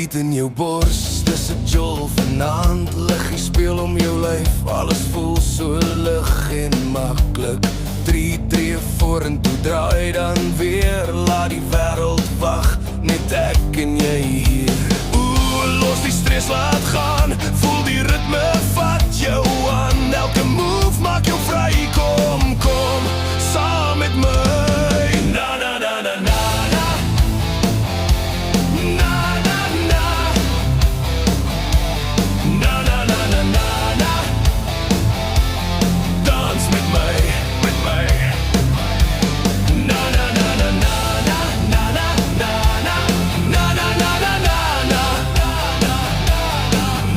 beat in jou bors, dis 'n jol vanaand. Liggie speel om jou lyf, alles voel so lig en maklik. 3 tree vorentoe, draai dan weer, laat die wêreld wag, net ek en jy hier. Los die stres, laat gaan, voel die ritme, vat jou aan. Elke move maak jou vry, kom, kom, saam met my. Na na na na na na, na na na, na na na na na na, dans met my, met my. Na na na na na na, na na na na, na na na na na,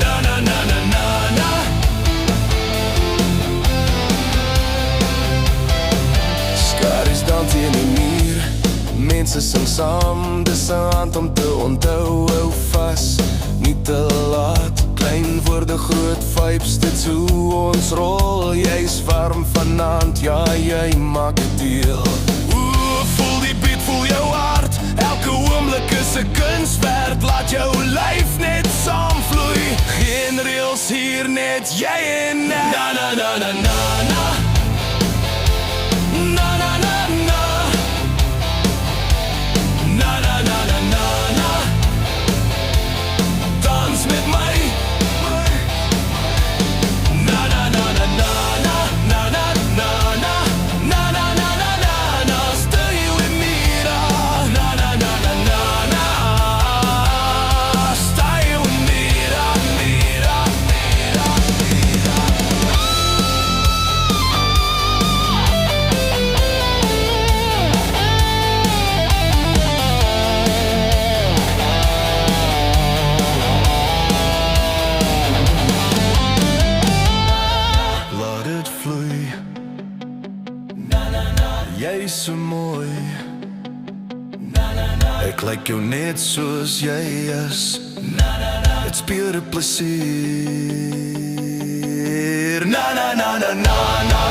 na na na na na. Skaries dans teen die muur, mense sing saam, dis 'n hand om te onthou, hou vas, nie te laat. Klein woorde, groot vibes, dit's hoe ons rol. Jy's warm vanaand, ja, jy maak dit deel. Voel die beat, voel jou hart, elke oomblik is 'n kunswerk. Laat jou lyf net saamvloei, geen reëls hier, net jy en ek. Na na na na na na, na na na na, na na na na na na, dans met my. Na na na na na na, na na na na, na na na na na na, stay with me, na na na na na na, stay with me, na me, na me, na me, na. Laat dit vloei, jy so mooi. Ek lyk jou net soos jy is, dit's pure plesier. Na na na na na na.